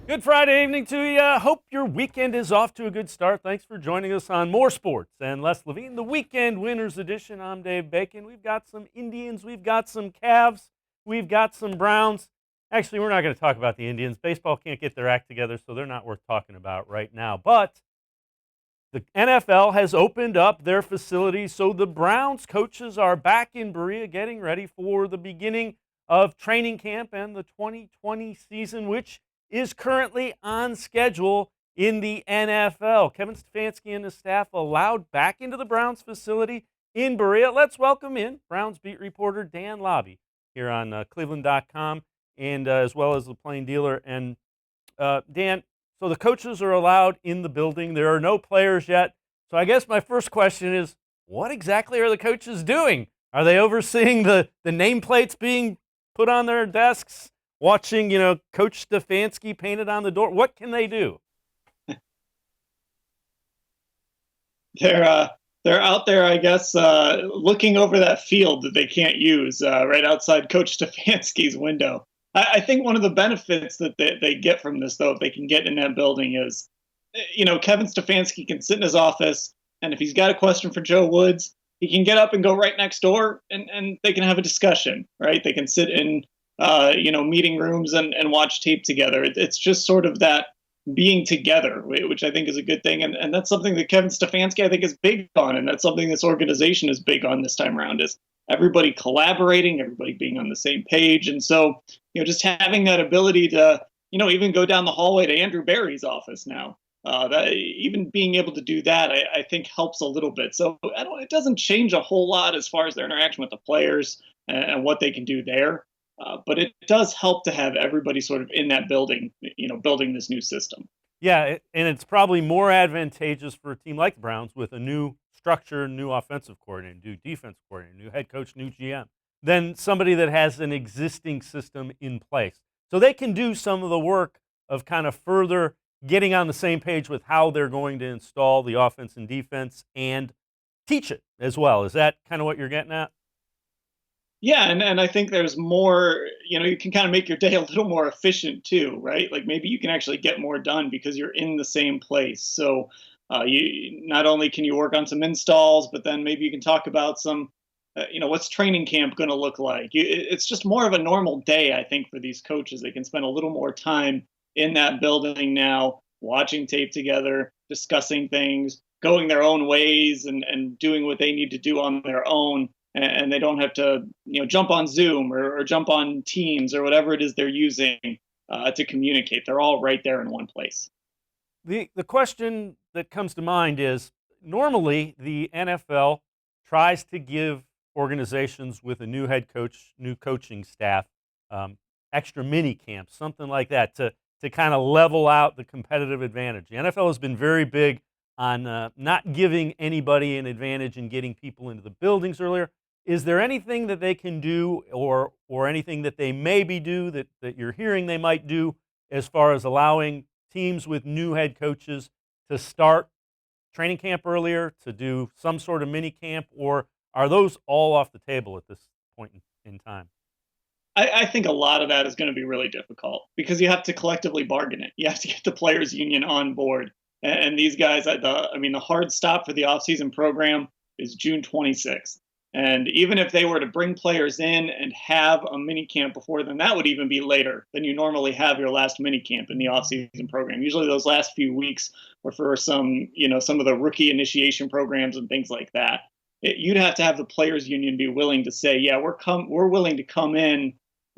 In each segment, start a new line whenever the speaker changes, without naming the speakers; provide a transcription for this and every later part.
Good Friday evening to you. Hope your weekend is off to a good start. Thanks for joining us on More Sports and Less Levine, the Weekend Winners Edition. I'm Dave Bacon. We've got some Indians, we've got some Cavs, we've got some Browns. Actually, we're not going to talk about the Indians. Baseball can't get their act together, so they're not worth talking about right now. But the NFL has opened up their facilities, so the Browns coaches are back in Berea getting ready for the beginning of training camp and the 2020 season, which is currently on schedule in the NFL. Kevin Stefanski and his staff allowed back into the Browns facility in Berea. Let's welcome in Browns beat reporter Dan Labbe here on cleveland.com and as well as the Plain Dealer. And Dan, so the coaches are allowed in the building. There are no players yet. So I guess my first question is, what exactly are the coaches doing? Are they overseeing the nameplates being put on their desks? Watching, Coach Stefanski painted on the door. What can they do?
They're out there, I guess, looking over that field that they can't use right outside Coach Stefanski's window. I think one of the benefits that they get from this, though, if they can get in that building, is, Kevin Stefanski can sit in his office, and if he's got a question for Joe Woods, he can get up and go right next door, and they can have a discussion, right? They can sit in meeting rooms and watch tape together. It's just sort of that being together, which I think is a good thing. And that's something that Kevin Stefanski, I think, is big on. And that's something this organization is big on this time around, is everybody collaborating, everybody being on the same page. And so, just having that ability to, even go down the hallway to Andrew Barry's office now, that even being able to do that, I think helps a little bit. So it doesn't change a whole lot as far as their interaction with the players and what they can do there. But it does help to have everybody sort of in that building, building this new system.
Yeah, and it's probably more advantageous for a team like the Browns with a new structure, new offensive coordinator, new defensive coordinator, new head coach, new GM, than somebody that has an existing system in place. So they can do some of the work of kind of further getting on the same page with how they're going to install the offense and defense and teach it as well. Is that kind of what you're getting at?
Yeah, and I think there's more, you can kind of make your day a little more efficient too, right? Like maybe you can actually get more done because you're in the same place. So you not only can you work on some installs, but then maybe you can talk about some, what's training camp going to look like? It's just more of a normal day, I think, for these coaches. They can spend a little more time in that building now, watching tape together, discussing things, going their own ways and doing what they need to do on their own, and they don't have to jump on Zoom or jump on Teams or whatever it is they're using to communicate. They're all right there in one place.
The question that comes to mind is, normally the NFL tries to give organizations with a new head coach, new coaching staff, extra mini camps, something like that, to kind of level out the competitive advantage. The NFL has been very big on not giving anybody an advantage in getting people into the buildings earlier. Is there anything that they can do or anything that they maybe do that you're hearing they might do as far as allowing teams with new head coaches to start training camp earlier, to do some sort of mini camp, or are those all off the table at this point in time?
I think a lot of that is going to be really difficult because you have to collectively bargain it. You have to get the players union on board. And these guys, the hard stop for the offseason program is June 26th. And even if they were to bring players in and have a mini camp before then, that would even be later than you normally have your last mini camp in the offseason program. Usually those last few weeks are for some of the rookie initiation programs and things like that. You'd have to have the players union be willing to say, yeah, we're willing to come in,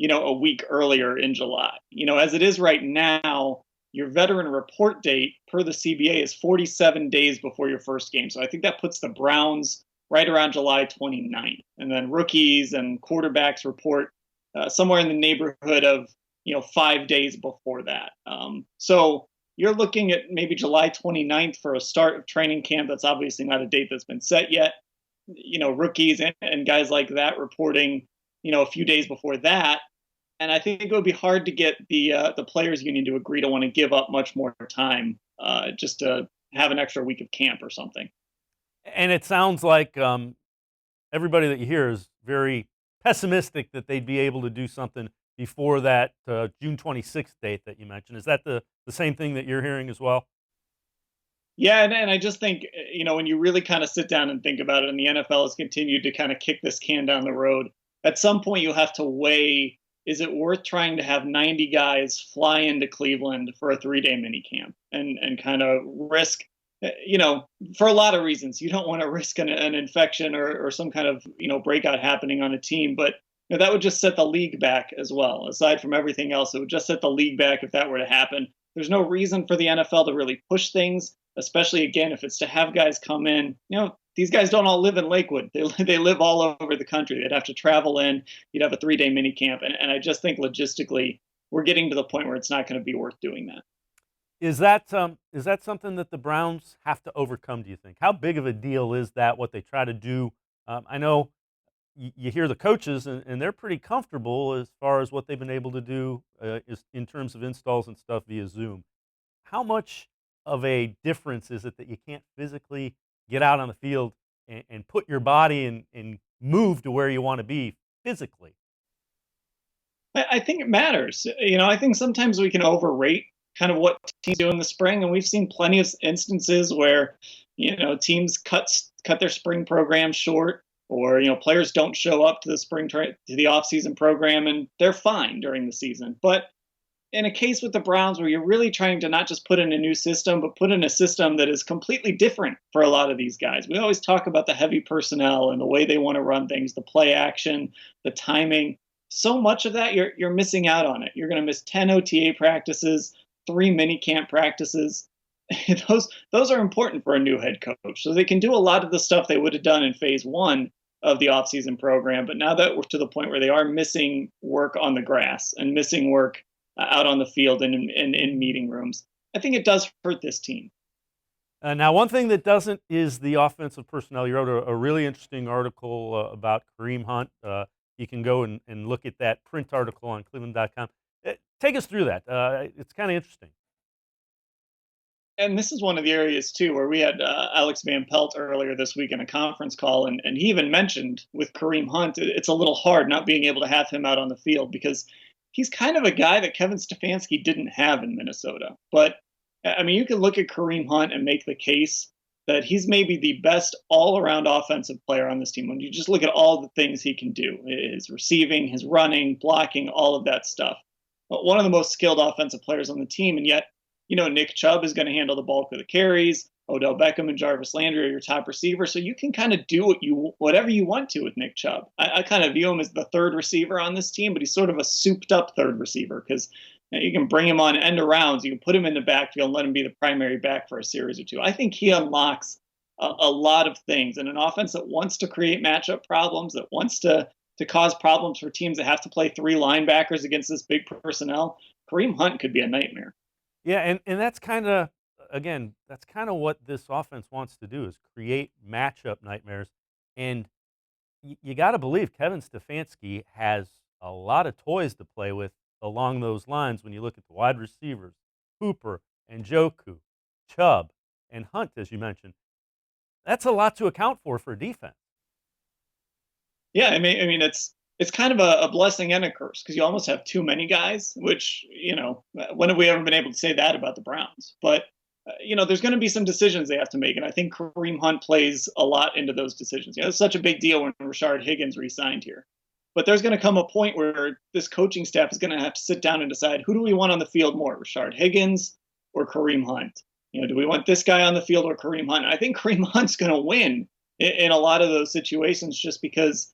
a week earlier in July. As it is right now, your veteran report date per the CBA is 47 days before your first game. So I think that puts the Browns right around July 29th. And then rookies and quarterbacks report somewhere in the neighborhood of, 5 days before that. So you're looking at maybe July 29th for a start of training camp. That's obviously not a date that's been set yet. Rookies and guys like that reporting, a few days before that. And I think it would be hard to get the players union to agree to want to give up much more time just to have an extra week of camp or something.
And it sounds like everybody that you hear is very pessimistic that they'd be able to do something before that June 26th date that you mentioned. Is that the same thing that you're hearing as well?
Yeah, and I just think, when you really kind of sit down and think about it, and the NFL has continued to kind of kick this can down the road, at some point you have to weigh, is it worth trying to have 90 guys fly into Cleveland for a 3-day mini camp and kind of risk, for a lot of reasons. You don't want to risk an infection or some kind of, breakout happening on a team, but that would just set the league back as well. Aside from everything else, it would just set the league back if that were to happen. There's no reason for the NFL to really push things, especially again if it's to have guys come in. These guys don't all live in Lakewood. They live all over the country. They'd have to travel in. You'd have a 3-day mini camp, and I just think logistically we're getting to the point where it's not going to be worth doing that.
Is that something that the Browns have to overcome, do you think? How big of a deal is that, what they try to do? I know you hear the coaches, and they're pretty comfortable as far as what they've been able to do is in terms of installs and stuff via Zoom. How much of a difference is it that you can't physically get out on the field and put your body and move to where you want to be physically?
I think it matters. I think sometimes we can overrate kind of what teams do in the spring, and we've seen plenty of instances where teams cut their spring program short, or players don't show up to to the off-season program, and they're fine during the season. But in a case with the Browns where you're really trying to not just put in a new system, but put in a system that is completely different for a lot of these guys. We always talk about the heavy personnel and the way they want to run things, the play action, the timing. So much of that you're missing out on it. You're going to miss 10 OTA practices, 3 mini camp practices. Those are important for a new head coach. So they can do a lot of the stuff they would have done in phase 1 of the offseason program. But now that we're to the point where they are missing work on the grass and missing work out on the field and in meeting rooms, I think it does hurt this team.
Now, one thing that doesn't is the offensive personnel. You wrote a really interesting article about Kareem Hunt. You can go and look at that print article on cleveland.com. Take us through that. It's kind of interesting.
And this is one of the areas, too, where we had Alex Van Pelt earlier this week in a conference call, and he even mentioned with Kareem Hunt, it's a little hard not being able to have him out on the field because he's kind of a guy that Kevin Stefanski didn't have in Minnesota. But, I mean, you can look at Kareem Hunt and make the case that he's maybe the best all-around offensive player on this team. When you just look at all the things he can do, his receiving, his running, blocking, all of that stuff. But one of the most skilled offensive players on the team, and yet, Nick Chubb is going to handle the bulk of the carries. Odell Beckham and Jarvis Landry are your top receivers. So you can kind of do whatever you want to with Nick Chubb. I kind of view him as the third receiver on this team, but he's sort of a souped up third receiver because you can bring him on end arounds. You can put him in the backfield and let him be the primary back for a series or two. I think he unlocks a lot of things. And an offense that wants to create matchup problems, that wants to cause problems for teams that have to play 3 linebackers against this big personnel, Kareem Hunt could be a nightmare.
Yeah, and that's kind of, again, that's kind of what this offense wants to do, is create matchup nightmares. And you got to believe Kevin Stefanski has a lot of toys to play with along those lines when you look at the wide receivers, Hooper and Njoku, Chubb, and Hunt, as you mentioned. That's a lot to account for defense.
Yeah, I mean it's kind of a blessing and a curse because you almost have too many guys, which, when have we ever been able to say that about the Browns? But, there's going to be some decisions they have to make. And I think Kareem Hunt plays a lot into those decisions. It's such a big deal when Rashard Higgins re-signed here. But there's going to come a point where this coaching staff is going to have to sit down and decide, who do we want on the field more, Rashard Higgins or Kareem Hunt? Do we want this guy on the field or Kareem Hunt? I think Kareem Hunt's going to win in a lot of those situations just because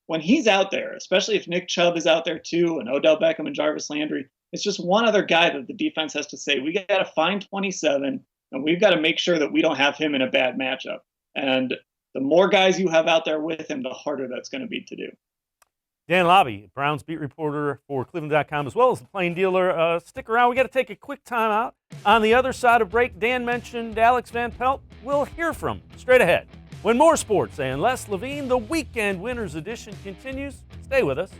when he's out there, especially if Nick Chubb is out there too, and Odell Beckham and Jarvis Landry, it's just one other guy that the defense has to say, we got to find 27, and we've got to make sure that we don't have him in a bad matchup. And the more guys you have out there with him, the harder that's going to be to do.
Dan Labbe, Browns beat reporter for cleveland.com, as well as the Plain Dealer. Stick around. We got to take a quick time out. On the other side of break, Dan mentioned Alex Van Pelt. We'll hear from him straight ahead. When more sports and less Levine, the Weekend Winners Edition continues. Stay with us.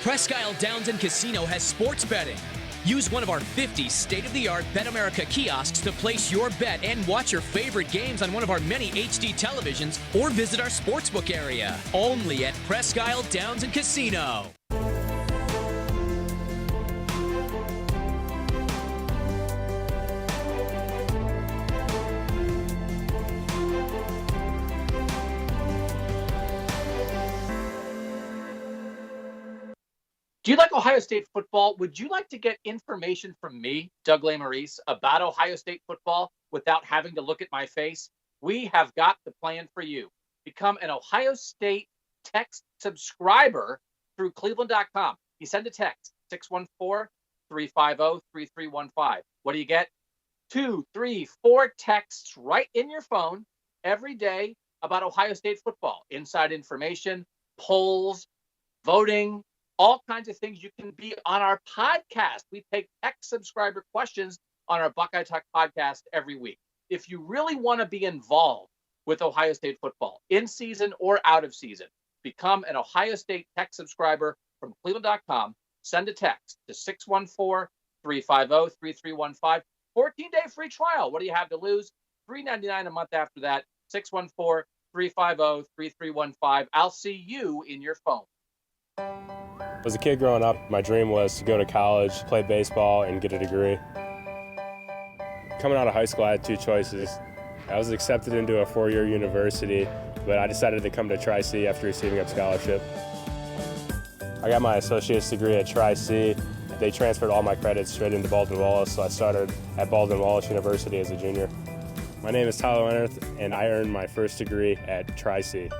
Presque Isle Downs and Casino has sports betting. Use one of our 50 state-of-the-art Bet America kiosks to place your bet and watch your favorite games on one of our many HD televisions or visit our sportsbook area. Only at Presque Isle Downs and Casino.
Do you like Ohio State football? Would you like to get information from me, Doug Maurice, about Ohio State football without having to look at my face? We have got the plan for you. Become an Ohio State text subscriber through cleveland.com. You send a text, 614-350-3315. What do you get? 2, 3, 4 texts right in your phone every day about Ohio State football. Inside information, polls, voting, all kinds of things. You can be on our podcast. We take text subscriber questions on our Buckeye Talk podcast every week. If you really want to be involved with Ohio State football, in season or out of season, become an Ohio State text subscriber from cleveland.com. Send a text to 614-350-3315. 14-day free trial. What do you have to lose? $3.99 a month after that. 614-350-3315. I'll see you in your phone.
As a kid growing up, my dream was to go to college, play baseball, and get a degree. Coming out of high school, I had two choices. I was accepted into a 4-year university, but I decided to come to Tri-C after receiving a scholarship. I got my associate's degree at Tri-C. They transferred all my credits straight into Baldwin-Wallace, so I started at Baldwin-Wallace University as a junior. My name is Tyler Leonard, and I earned my first degree at Tri-C.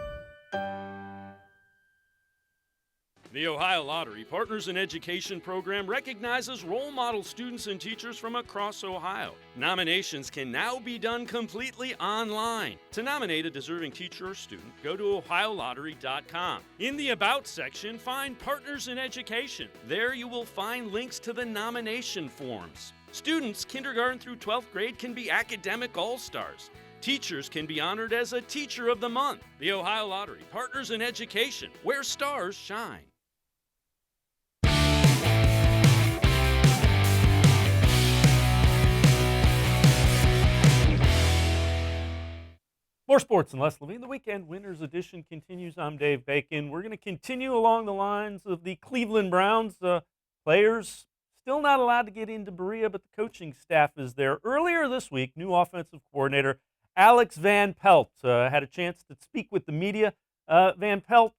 The Ohio Lottery Partners in Education program recognizes role model students and teachers from across Ohio. Nominations can now be done completely online. To nominate a deserving teacher or student, go to ohiolottery.com. In the About section, find Partners in Education. There you will find links to the nomination forms. Students kindergarten through 12th grade can be academic all-stars. Teachers can be honored as a Teacher of the Month. The Ohio Lottery Partners in Education, where stars shine. More sports and less Levine. The Weekend Winners Edition continues. I'm Dave Bacon. We're going to continue along the lines of the Cleveland Browns. Players still not allowed to get into Berea, but the coaching staff is there. Earlier this week, new offensive coordinator Alex Van Pelt had a chance to speak with the media. Van Pelt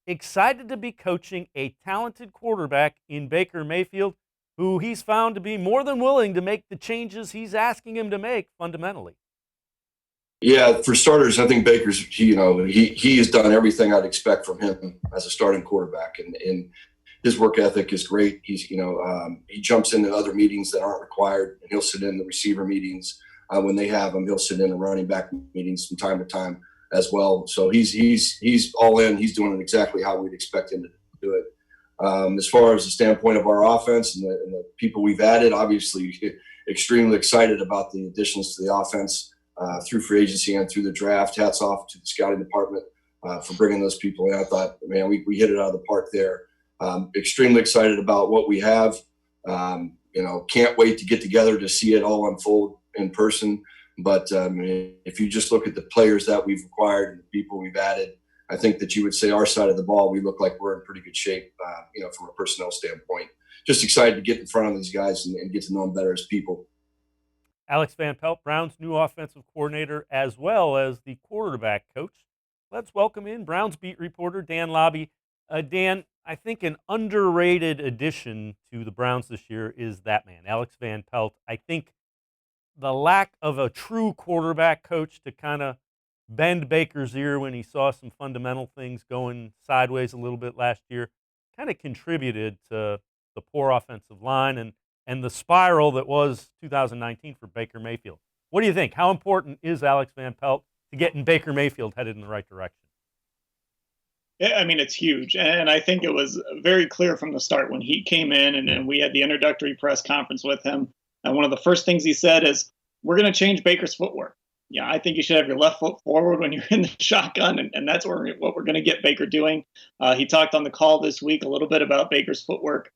excited to be coaching a talented quarterback in Baker Mayfield, who he's found to be more than willing to make the changes he's asking him to make fundamentally.
Yeah, for starters, I think Baker's, he has done everything I'd expect from him as a starting quarterback, and his work ethic is great. He's, he jumps into other meetings that aren't required, and he'll sit in the receiver meetings when they have them. He'll sit in the running back meetings from time to time as well. So he's all in. He's doing it exactly how we'd expect him to do it. As far as the standpoint of our offense and the people we've added, obviously extremely excited about the additions to the offense. Through free agency and through the draft. Hats off to the scouting department for bringing those people in. I thought, man, we hit it out of the park there. Extremely excited about what we have. Can't wait to get together to see it all unfold in person. But if you just look at the players that we've acquired and the people we've added, I think that you would say our side of the ball, we look like we're in pretty good shape, from a personnel standpoint. Just excited to get in front of these guys and get to know them better as people.
Alex Van Pelt, Browns' new offensive coordinator, as well as the quarterback coach. Let's welcome in Browns beat reporter Dan Labbe. Dan, I think an underrated addition to the Browns this year is that man, Alex Van Pelt. I think the lack of a true quarterback coach to kind of bend Baker's ear when he saw some fundamental things going sideways a little bit last year kind of contributed to the poor offensive line and the spiral that was 2019 for Baker Mayfield. What do you think? How important is Alex Van Pelt to getting Baker Mayfield headed in the right direction?
Yeah, I mean, it's huge. And I think it was very clear from the start when he came in and we had the introductory press conference with him. And one of the first things he said is, we're going to change Baker's footwork. Yeah, I think you should have your left foot forward when you're in the shotgun, and that's what we're going to get Baker doing. He talked on the call this week a little bit about Baker's footwork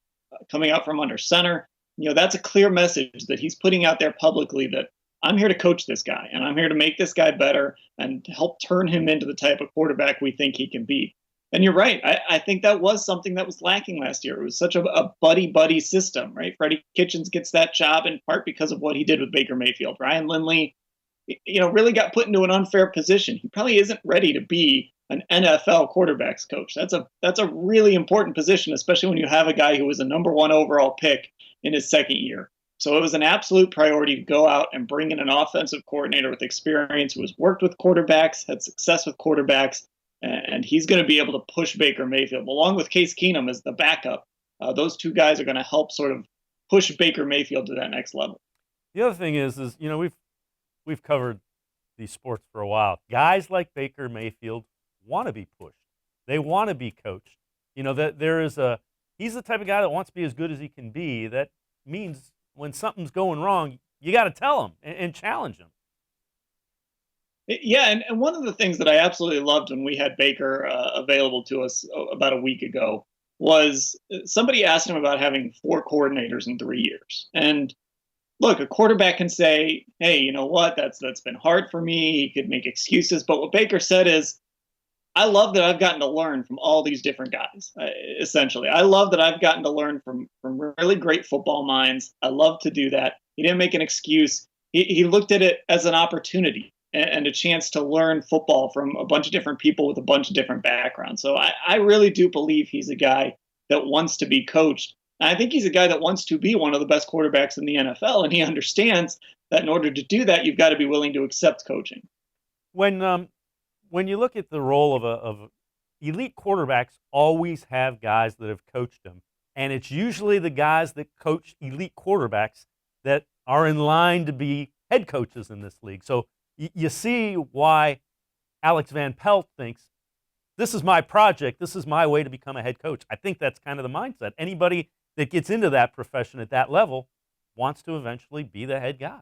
coming out from under center. that's a clear message that he's putting out there publicly, that I'm here to coach this guy and I'm here to make this guy better and to help turn him into the type of quarterback we think he can be. And you're right. I think that was something that was lacking last year. It was such a buddy system, right? Freddie Kitchens gets that job in part because of what he did with Baker Mayfield. Ryan Lindley, really got put into an unfair position. He probably isn't ready to be an NFL quarterbacks coach. That's a really important position, especially when you have a guy who was a number 1 overall pick in his second year. So it was an absolute priority to go out and bring in an offensive coordinator with experience who has worked with quarterbacks, had success with quarterbacks, and he's going to be able to push Baker Mayfield along with Case Keenum as the backup. Those two guys are going to help sort of push Baker Mayfield to that next level.
The other thing is we've covered these sports for a while. Guys like Baker Mayfield want to be pushed. They want to be coached. That he's the type of guy that wants to be as good as he can be. That means when something's going wrong, you got to tell him and challenge him.
Yeah, and one of the things that I absolutely loved when we had Baker available to us about a week ago was somebody asked him about having 4 coordinators in 3 years. And look, a quarterback can say, hey, you know what, that's been hard for me. He could make excuses. But what Baker said is, I love that I've gotten to learn from all these different guys, essentially. I love that I've gotten to learn from really great football minds. I love to do that. He didn't make an excuse. He looked at it as an opportunity and a chance to learn football from a bunch of different people with a bunch of different backgrounds. So I really do believe he's a guy that wants to be coached. And I think he's a guy that wants to be one of the best quarterbacks in the NFL, and he understands that in order to do that, you've got to be willing to accept coaching.
When you look at the role of elite quarterbacks, always have guys that have coached them, and it's usually the guys that coach elite quarterbacks that are in line to be head coaches in this league. So you see why Alex Van Pelt thinks, this is my project, this is my way to become a head coach. I think that's kind of the mindset. Anybody that gets into that profession at that level wants to eventually be the head guy.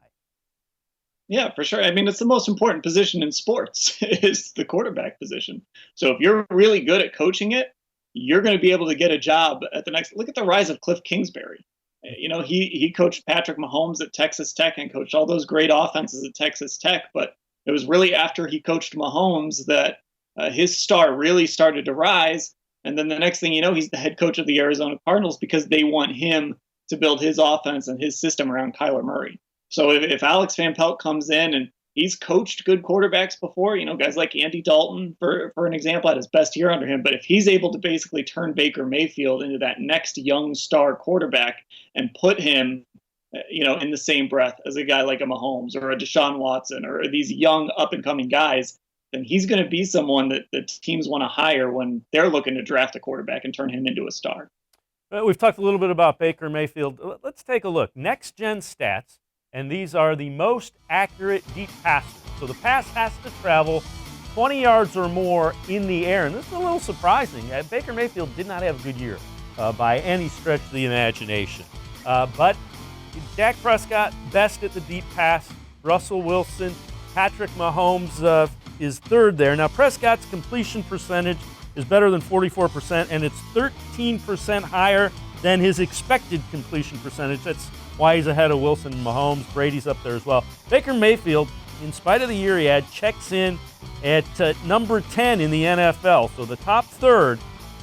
Yeah, for sure. I mean, it's the most important position in sports is the quarterback position. So if you're really good at coaching it, you're going to be able to get a job at the next. Look at the rise of Cliff Kingsbury. He coached Patrick Mahomes at Texas Tech and coached all those great offenses at Texas Tech. But it was really after he coached Mahomes that his star really started to rise. And then the next thing you know, he's the head coach of the Arizona Cardinals because they want him to build his offense and his system around Kyler Murray. So if Alex Van Pelt comes in and he's coached good quarterbacks before, guys like Andy Dalton, for an example, had his best year under him. But if he's able to basically turn Baker Mayfield into that next young star quarterback and put him, in the same breath as a guy like a Mahomes or a Deshaun Watson or these young up-and-coming guys, then he's going to be someone that the teams want to hire when they're looking to draft a quarterback and turn him into a star.
We've talked a little bit about Baker Mayfield. Let's take a look. Next-gen stats. And these are the most accurate deep passes. So the pass has to travel 20 yards or more in the air. And this is a little surprising. Baker Mayfield did not have a good year by any stretch of the imagination. But Dak Prescott, best at the deep pass. Russell Wilson, Patrick Mahomes is third there. Now Prescott's completion percentage is better than 44%, and it's 13% higher than his expected completion percentage. That's why he's ahead of Wilson and Mahomes. Brady's up there as well. Baker Mayfield, in spite of the year he had, checks in at number 10 in the NFL, so the top third.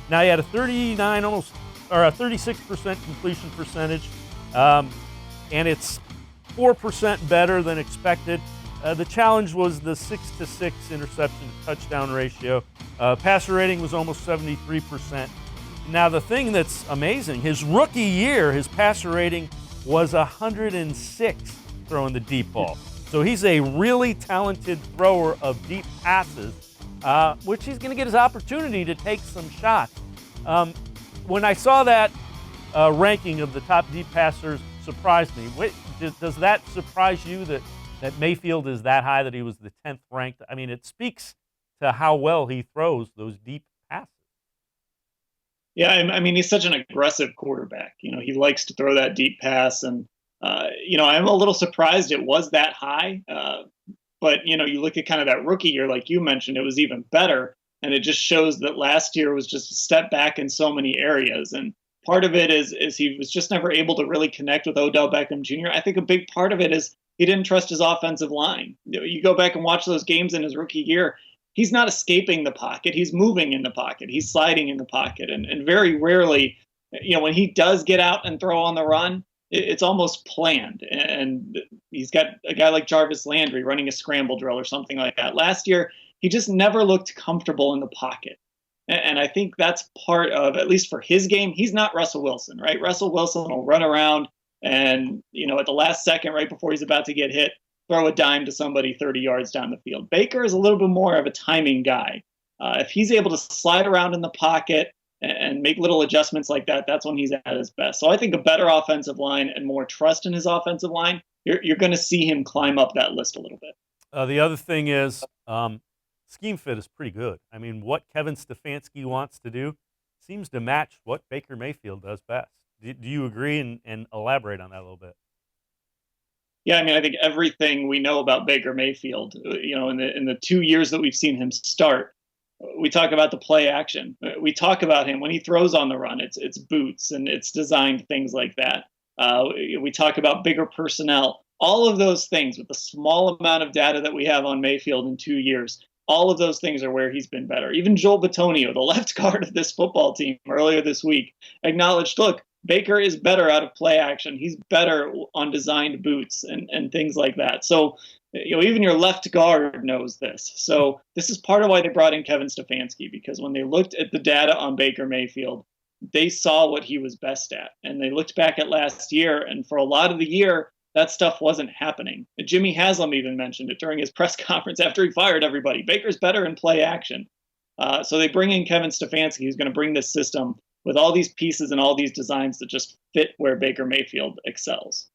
Now he had a 36% completion percentage, and it's 4% better than expected. The challenge was the 6-to-6 interception to touchdown ratio. Passer rating was almost 73%. Now the thing that's amazing, his rookie year, his passer rating was 106 throwing the deep ball. So he's a really talented thrower of deep passes, which he's going to get his opportunity to take some shots. When I saw that ranking of the top deep passers, surprised me. Does that surprise you that Mayfield is that high, that he was the 10th ranked? I mean, it speaks to how well he throws those deep passes.
Yeah, I mean, he's such an aggressive quarterback. He likes to throw that deep pass. And, I'm a little surprised it was that high. But, you look at kind of that rookie year, like you mentioned, it was even better. And it just shows that last year was just a step back in so many areas. And, Part of it is he was just never able to really connect with Odell Beckham Jr. I think a big part of it is he didn't trust his offensive line. You go back and watch those games in his rookie year, he's not escaping the pocket. He's moving in the pocket. He's sliding in the pocket. And very rarely, when he does get out and throw on the run, it's almost planned. And he's got a guy like Jarvis Landry running a scramble drill or something like that. Last year, he just never looked comfortable in the pocket. And I think that's part of, at least for his game, he's not Russell Wilson, right? Russell Wilson will run around and, at the last second, right before he's about to get hit, throw a dime to somebody 30 yards down the field. Baker is a little bit more of a timing guy. If he's able to slide around in the pocket and make little adjustments like that, that's when he's at his best. So I think a better offensive line and more trust in his offensive line, you're going to see him climb up that list a little bit.
The other thing is scheme fit is pretty good. I mean, what Kevin Stefanski wants to do seems to match what Baker Mayfield does best. Do you agree and elaborate on that a little bit?
Yeah, I mean, I think everything we know about Baker Mayfield, in the 2 years that we've seen him start, we talk about the play action. We talk about him when he throws on the run. It's boots and it's designed things like that. We talk about bigger personnel. All of those things with the small amount of data that we have on Mayfield in 2 years, all of those things are where he's been better. Even Joel Bitonio, the left guard of this football team earlier this week, acknowledged, look, Baker is better out of play action. He's better on designed boots and things like that. So, even your left guard knows this. So this is part of why they brought in Kevin Stefanski, because when they looked at the data on Baker Mayfield, they saw what he was best at. And they looked back at last year, and for a lot of the year, that stuff wasn't happening. Jimmy Haslam even mentioned it during his press conference after he fired everybody. Baker's better in play action. So they bring in Kevin Stefanski, who's going to bring this system with all these pieces and all these designs that just fit where Baker Mayfield excels.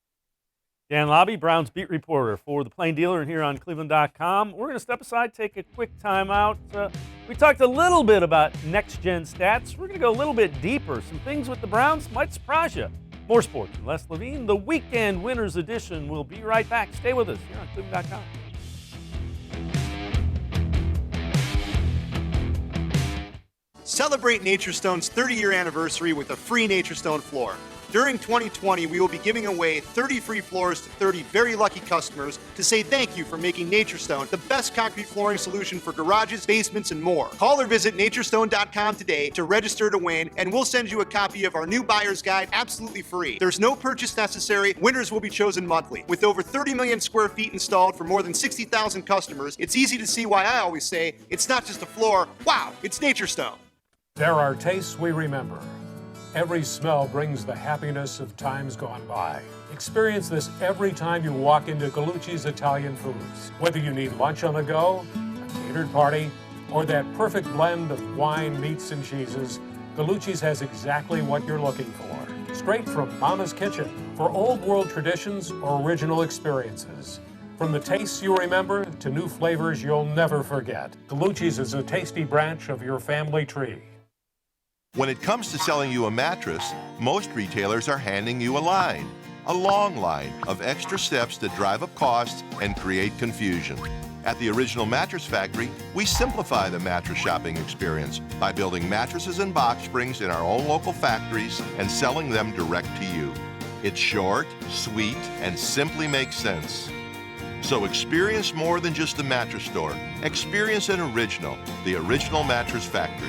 Dan Labbe, Browns beat reporter for the Plain Dealer and here on cleveland.com. We're going to step aside, take a quick timeout. We talked a little bit about next-gen stats. We're going to go a little bit deeper. Some things with the Browns might surprise you. More sports and less Levine. The Weekend Winners Edition will be right back. Stay with us here on cleveland.com.
Celebrate Naturestone's 30-year anniversary with a free Naturestone floor. During 2020, we will be giving away 30 free floors to 30 very lucky customers to say thank you for making Naturestone the best concrete flooring solution for garages, basements, and more. Call or visit naturestone.com today to register to win, and we'll send you a copy of our new buyer's guide absolutely free. There's no purchase necessary. Winners will be chosen monthly. With over 30 million square feet installed for more than 60,000 customers, it's easy to see why I always say, it's not just a floor. Wow, it's Naturestone.
There are tastes we remember. Every smell brings the happiness of times gone by. Experience this every time you walk into Gallucci's Italian Foods. Whether you need lunch on the go, a catered party, or that perfect blend of wine, meats, and cheeses, Gallucci's has exactly what you're looking for. Straight from Mama's kitchen for old world traditions or original experiences. From the tastes you remember to new flavors you'll never forget. Gallucci's is a tasty branch of your family tree.
When it comes to selling you a mattress, most retailers are handing you a long line of extra steps that drive up costs and create confusion. At the Original Mattress Factory, we simplify the mattress shopping experience by building mattresses and box springs in our own local factories and selling them direct to you. It's short, sweet, and simply makes sense. So experience more than just the mattress store. Experience an original, the Original Mattress Factory.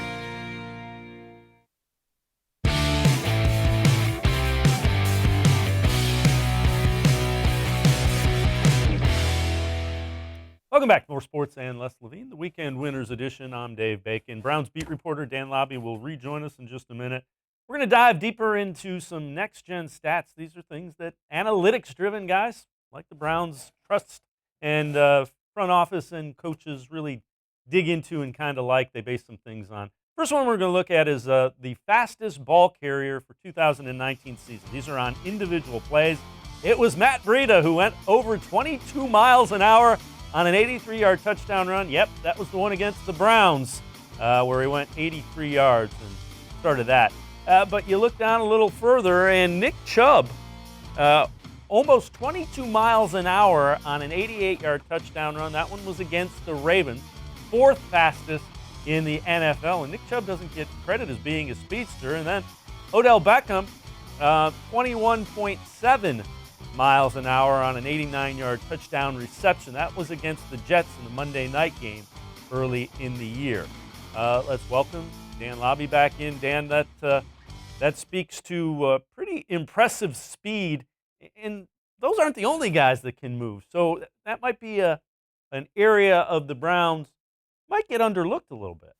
Welcome back to More Sports and Less Levine, the Weekend Winners Edition. I'm Dave Bacon. Browns beat reporter Dan Labbe will rejoin us in just a minute. We're going to dive deeper into some next-gen stats. These are things that analytics-driven guys like the Browns trust and front office and coaches really dig into and kind of like. They base some things on. First one we're going to look at is the fastest ball carrier for 2019 season. These are on individual plays. It was Matt Breida who went over 22 miles an hour on an 83-yard touchdown run. Yep, that was the one against the Browns where he went 83 yards and started that. But you look down a little further, and Nick Chubb, almost 22 miles an hour on an 88-yard touchdown run. That one was against the Ravens, fourth fastest in the NFL. And Nick Chubb doesn't get credit as being a speedster. And then Odell Beckham, 21.7 miles an hour on an 89-yard touchdown reception. That was against the Jets in the Monday night game early in the year. Let's welcome Dan Labbe back in. Dan, that speaks to pretty impressive speed, and those aren't the only guys that can move. So that might be an area of the Browns might get underlooked a little bit.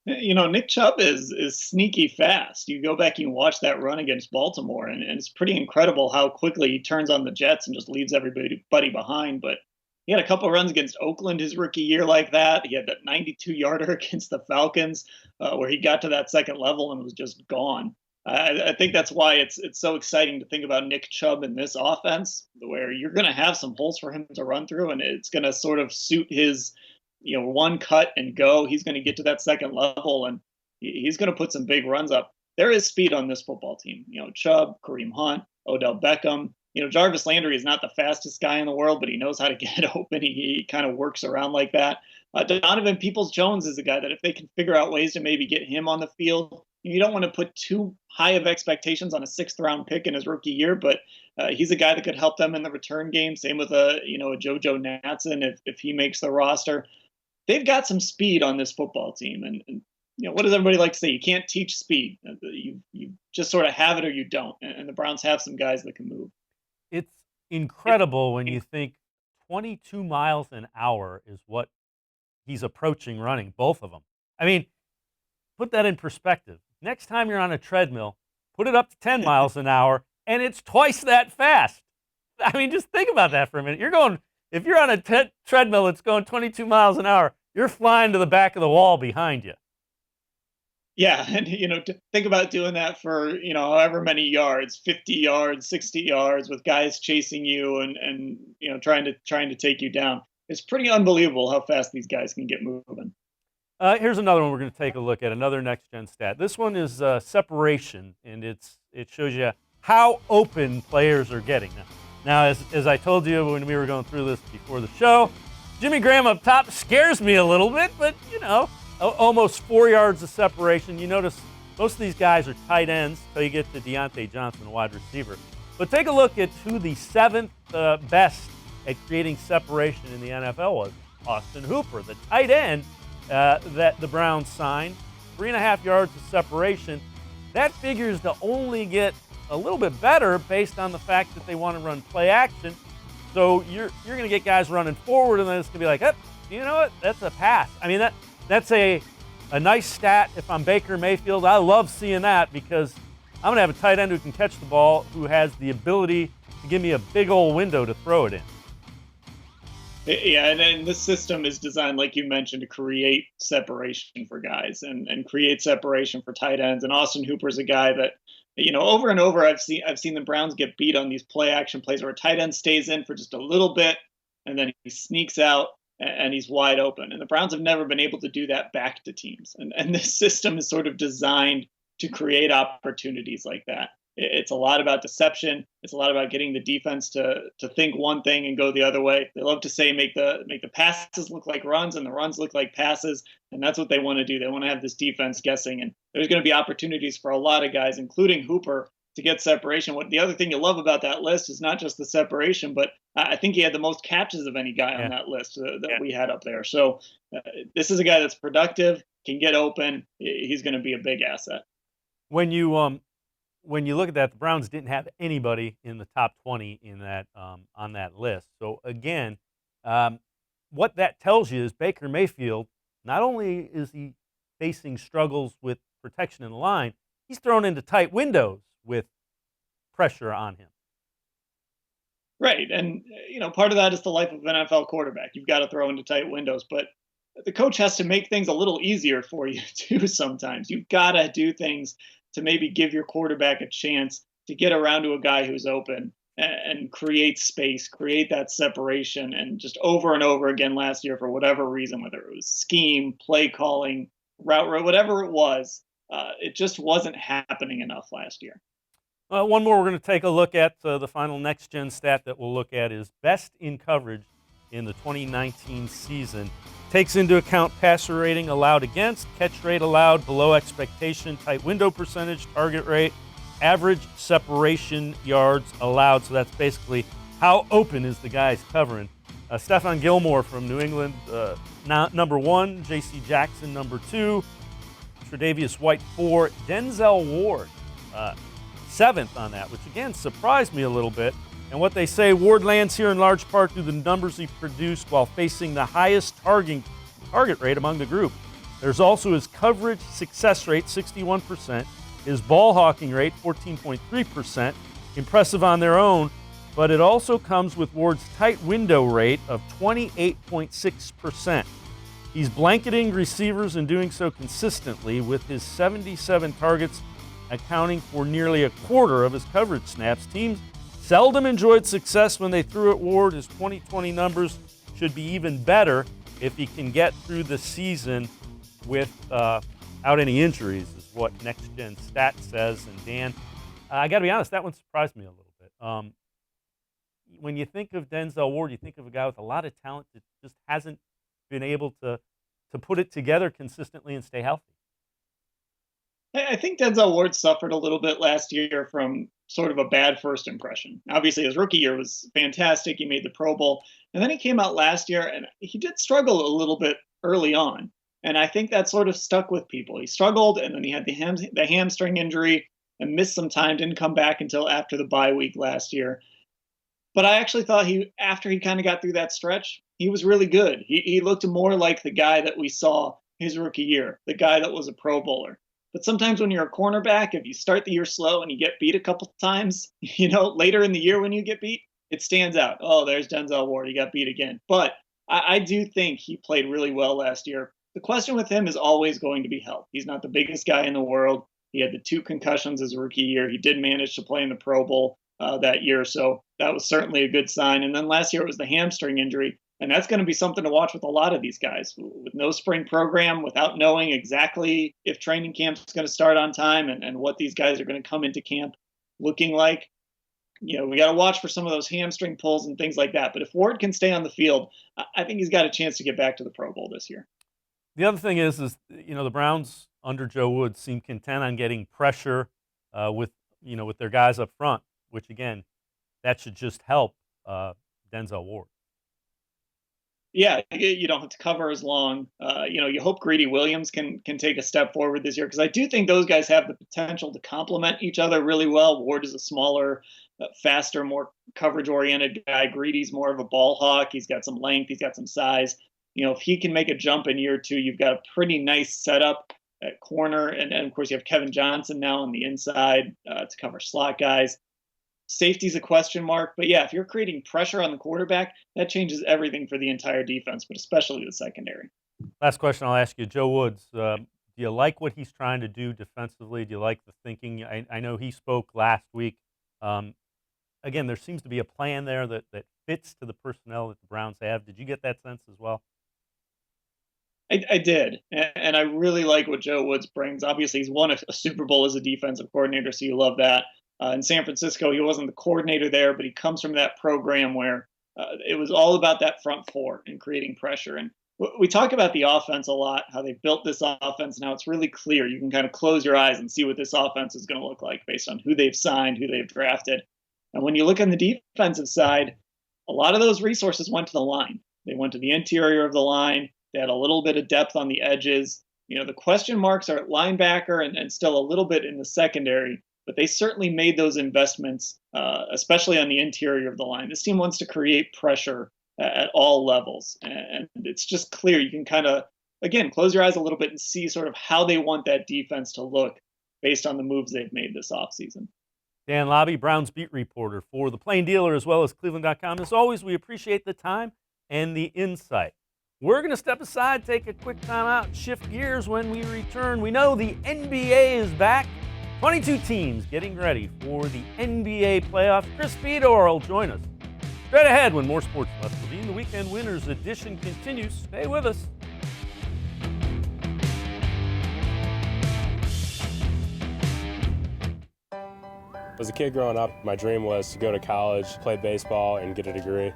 Nick Chubb is sneaky fast. You go back and you watch that run against Baltimore, and it's pretty incredible how quickly he turns on the Jets and just leaves everybody behind. But he had a couple runs against Oakland his rookie year like that. He had that 92-yarder against the Falcons where he got to that second level and was just gone. I think that's why it's so exciting to think about Nick Chubb in this offense, where you're going to have some holes for him to run through, and it's going to sort of suit his one cut and go. He's going to get to that second level, and he's going to put some big runs up. There is speed on this football team. Chubb, Kareem Hunt, Odell Beckham. Jarvis Landry is not the fastest guy in the world, but he knows how to get open. He kind of works around like that. Donovan Peoples-Jones is a guy that if they can figure out ways to maybe get him on the field, you don't want to put too high of expectations on a 6th-round pick in his rookie year, but he's a guy that could help them in the return game. Same with a JoJo Natson if he makes the roster. They've got some speed on this football team, and what does everybody like to say? You can't teach speed. You just sort of have it or you don't. And the Browns have some guys that can move.
It's incredible when you think 22 miles an hour is what he's approaching running, both of them. I mean, put that in perspective. Next time you're on a treadmill, put it up to 10 miles an hour, and it's twice that fast. I mean, just think about that for a minute. If you're on a treadmill that's going 22 miles an hour, you're flying to the back of the wall behind you.
Yeah, and to think about doing that for however many yards, 50 yards, 60 yards, with guys chasing you and trying to take you down. It's pretty unbelievable how fast these guys can get moving.
Here's another one we're going to take a look at, another next-gen stat. This one is separation, and it shows you how open players are getting. Now, as I told you when we were going through this before the show, Jimmy Graham up top scares me a little bit, but, almost 4 yards of separation. You notice most of these guys are tight ends until you get to Deontay Johnson, a wide receiver. But take a look at who the 7th best at creating separation in the NFL was. Austin Hooper, the tight end that the Browns signed, 3.5 yards of separation. That figures to only get a little bit better based on the fact that they want to run play action. So you're going to get guys running forward, and then it's going to be like, you know what? That's a pass. I mean, that's a nice stat. If I'm Baker Mayfield, I love seeing that because I'm going to have a tight end who can catch the ball, who has the ability to give me a big old window to throw it in.
Yeah, and this system is designed, like you mentioned, to create separation for guys and create separation for tight ends. And Austin Hooper's a guy that, over and over I've seen the Browns get beat on these play action plays where a tight end stays in for just a little bit and then he sneaks out and he's wide open. And the Browns have never been able to do that back to teams. And this system is sort of designed to create opportunities like that. It's a lot about deception. It's a lot about getting the defense to think one thing and go the other way. They love to say make the passes look like runs and the runs look like passes, and that's what they want to do. They want to have this defense guessing, and there's going to be opportunities for a lot of guys, including Hooper, to get separation. The other thing you love about that list is not just the separation, but I think he had the most catches of any guy on that list that we had up there. So this is a guy that's productive, can get open. He's going to be a big asset.
When you look at that, the Browns didn't have anybody in the top 20 in that on that list. So again, what that tells you is Baker Mayfield, not only is he facing struggles with protection in the line, he's thrown into tight windows with pressure on him.
Right, and part of that is the life of an NFL quarterback. You've got to throw into tight windows, but the coach has to make things a little easier for you too. Sometimes you've got to do things to maybe give your quarterback a chance to get around to a guy who's open and create space, create that separation. And just over and over again last year, for whatever reason, whether it was scheme, play calling, route, whatever it was, it just wasn't happening enough last year.
One more we're going to take a look at. The final next-gen stat that we'll look at is best in coverage in the 2019 season. Takes into account passer rating allowed against, catch rate allowed, below expectation, tight window percentage, target rate, average separation yards allowed. So that's basically how open is the guys covering. Stephon Gilmore from New England, number 1. J.C. Jackson, number 2. Tre'Davious White, 4. Denzel Ward, 7th on that, which again surprised me a little bit. And what they say, Ward lands here in large part through the numbers he produced while facing the highest target rate among the group. There's also his coverage success rate, 61%, his ball hawking rate, 14.3%, impressive on their own, but it also comes with Ward's tight window rate of 28.6%. He's blanketing receivers and doing so consistently, with his 77 targets accounting for nearly a quarter of his coverage snaps. Teams seldom enjoyed success when they threw at Ward. His 2020 numbers should be even better if he can get through the season without any injuries, is what Next Gen Stats says. And Dan, I got to be honest, that one surprised me a little bit. When you think of Denzel Ward, you think of a guy with a lot of talent that just hasn't been able to put it together consistently and stay healthy.
I think Denzel Ward suffered a little bit last year from sort of a bad first impression. Obviously, his rookie year was fantastic. He made the Pro Bowl. And then he came out last year, and he did struggle a little bit early on. And I think that sort of stuck with people. He struggled, and then he had the hamstring injury and missed some time, didn't come back until after the bye week last year. But I actually thought after he kind of got through that stretch, he was really good. He looked more like the guy that we saw his rookie year, the guy that was a Pro Bowler. But sometimes when you're a cornerback, if you start the year slow and you get beat a couple times, later in the year when you get beat, it stands out. Oh, there's Denzel Ward. He got beat again. But I do think he played really well last year. The question with him is always going to be health. He's not the biggest guy in the world. He had the 2 concussions his rookie year. He did manage to play in the Pro Bowl that year, so that was certainly a good sign. And then last year it was the hamstring injury. And that's going to be something to watch with a lot of these guys. With no spring program, without knowing exactly if training camp is going to start on time and what these guys are going to come into camp looking like, we got to watch for some of those hamstring pulls and things like that. But if Ward can stay on the field, I think he's got a chance to get back to the Pro Bowl this year.
The other thing is the Browns under Joe Woods seem content on getting pressure with their guys up front, which again, that should just help Denzel Ward.
Yeah, you don't have to cover as long. You hope Greedy Williams can take a step forward this year, because I do think those guys have the potential to complement each other really well. Ward is a smaller, faster, more coverage-oriented guy. Greedy's more of a ball hawk. He's got some length. He's got some size. If he can make a jump in year 2, you've got a pretty nice setup at corner. And of course, you have Kevin Johnson now on the inside to cover slot guys. Safety's a question mark, but yeah, if you're creating pressure on the quarterback, that changes everything for the entire defense, but especially the secondary.
Last question I'll ask you, Joe Woods, do you like what he's trying to do defensively? Do you like the thinking? I know he spoke last week. Again, there seems to be a plan there that fits to the personnel that the Browns have. Did you get that sense as well?
I did, and I really like what Joe Woods brings. Obviously, he's won a Super Bowl as a defensive coordinator, so you love that. In San Francisco, he wasn't the coordinator there, but he comes from that program where it was all about that front four and creating pressure. And we talk about the offense a lot, how they built this offense, and how it's really clear. You can kind of close your eyes and see what this offense is going to look like based on who they've signed, who they've drafted. And when you look on the defensive side, a lot of those resources went to the line. They went to the interior of the line. They had a little bit of depth on the edges. The question marks are at linebacker and still a little bit in the secondary. But they certainly made those investments, especially on the interior of the line. This team wants to create pressure at all levels. And it's just clear. You can kind of, again, close your eyes a little bit and see sort of how they want that defense to look based on the moves they've made this offseason.
Dan Labbe, Browns beat reporter for The Plain Dealer as well as cleveland.com. As always, we appreciate the time and the insight. We're going to step aside, take a quick time out, shift gears when we return. We know the NBA is back. 22 teams getting ready for the NBA playoffs. Chris Fedor will join us straight ahead when more Sports Less Levine. The Weekend Winners edition continues. Stay with us.
As a kid growing up, my dream was to go to college, play baseball, and get a degree.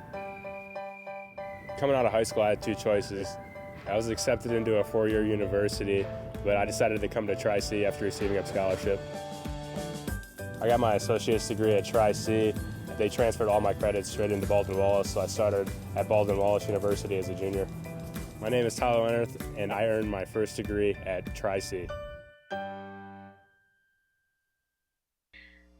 Coming out of high school, I had 2 choices. I was accepted into a 4-year university, but I decided to come to Tri-C after receiving a scholarship. I got my associate's degree at Tri-C. They transferred all my credits straight into Baldwin-Wallace, so I started at Baldwin-Wallace University as a junior. My name is Tyler Leonard, and I earned my first degree at Tri-C.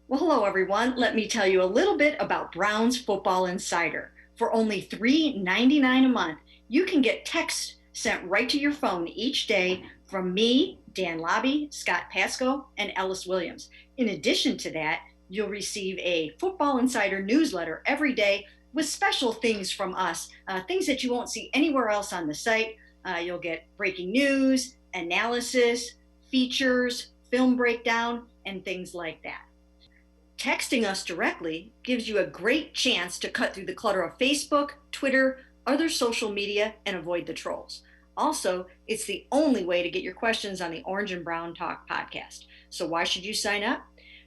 Well, hello, everyone. Let me tell you a little bit about Browns Football Insider. For only $3.99 a month, you can get texts sent right to your phone each day from me, Dan Labbe, Scott Pasco, and Ellis Williams. In addition to that, you'll receive a Football Insider newsletter every day with special things from us, things that you won't see anywhere else on the site. You'll get breaking news, analysis, features, film breakdown, and things like that. Texting us directly gives you a great chance to cut through the clutter of Facebook, Twitter, other social media, and avoid the trolls. Also, it's the only way to get your questions on the Orange and Brown Talk podcast. So why should you sign up?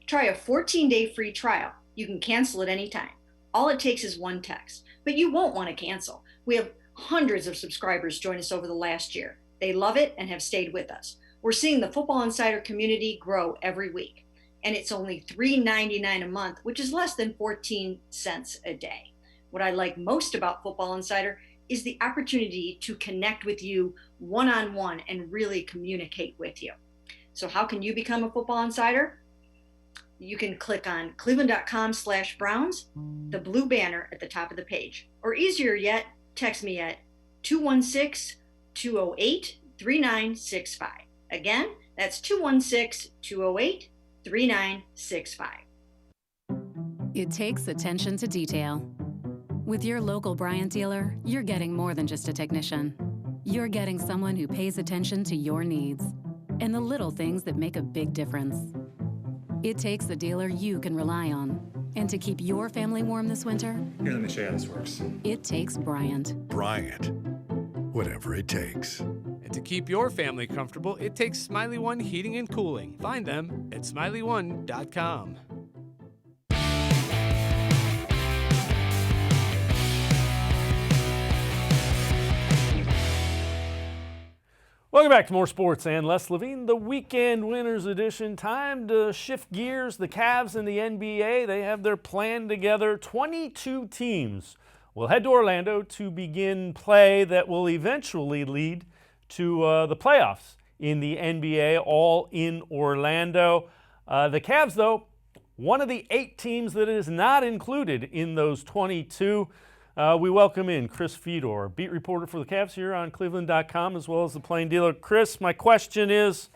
Try a 14-day free trial. You can cancel at any time. All it takes is one text, but you won't want to cancel. We have hundreds of subscribers join us over the last year. They love it and have stayed with us. We're seeing the Football Insider community grow every week. And it's only $3.99 a month, which is less than 14 cents a day. What I like most about Football Insider is the opportunity to connect with you one-on-one and really communicate with you. So how can you become a Football Insider? You can click on cleveland.com/Browns, the blue banner at the top of the page. Or easier yet, text me at 216-208-3965. Again, that's 216-208-3965.
It takes attention to detail. With your local Bryant dealer, you're getting more than just a technician. You're getting someone who pays attention to your needs and the little things that make a big difference. It takes a dealer you can rely on. And to keep your family warm this winter,
here, let me show you how this works.
It takes Bryant.
Bryant, whatever it takes.
And to keep your family comfortable, it takes Smiley One Heating and Cooling. Find them at smiley1.com.
Welcome back to More Sports and Less Levine, the Weekend Winners Edition. Time to shift gears. The Cavs and the NBA, they have their plan together. 22 teams will head to Orlando to begin play that will eventually lead to the playoffs in the NBA, all in Orlando. The Cavs, though, one of the 8 teams that is not included in those 22. We welcome in Chris Fedor, beat reporter for the Cavs here on cleveland.com, as well as the Plain Dealer. Chris, my question is,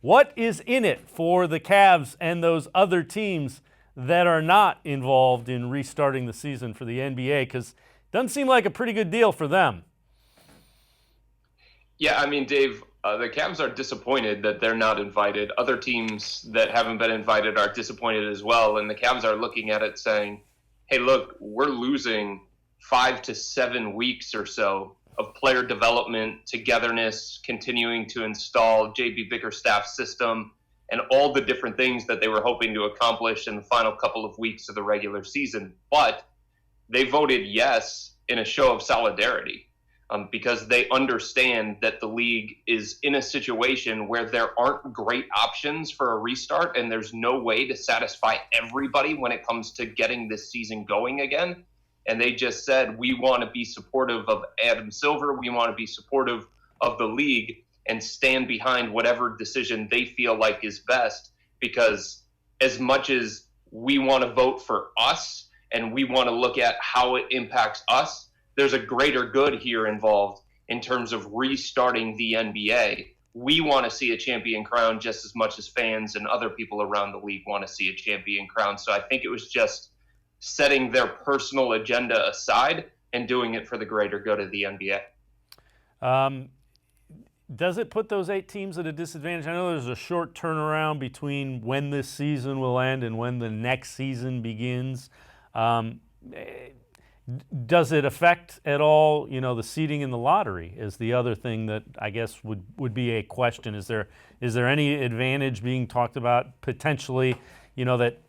what is in it for the Cavs and those other teams that are not involved in restarting the season for the NBA? Because it doesn't seem like a pretty good deal for them.
Yeah, I mean, Dave, the Cavs are disappointed that they're not invited. Other teams that haven't been invited are disappointed as well, and the Cavs are looking at it saying, hey, look, we're losing 5 to 7 weeks or so of player development, togetherness, continuing to install JB Bickerstaff's system, and all the different things that they were hoping to accomplish in the final couple of weeks of the regular season. But they voted yes in a show of solidarity because they understand that the league is in a situation where there aren't great options for a restart, and there's no way to satisfy everybody when it comes to getting this season going again. And they just said, we want to be supportive of Adam Silver. We want to be supportive of the league and stand behind whatever decision they feel like is best. Because as much as we want to vote for us and we want to look at how it impacts us, there's a greater good here involved in terms of restarting the NBA. We want to see a champion crown just as much as fans and other people around the league want to see a champion crown. So I think it was just setting their personal agenda aside and doing it for the greater good of the NBA.
Does it put those 8 teams at a disadvantage? I know there's a short turnaround between when this season will end and when the next season begins. Does it affect at all, the seeding in the lottery is the other thing that I guess would be a question. Is there any advantage being talked about potentially, that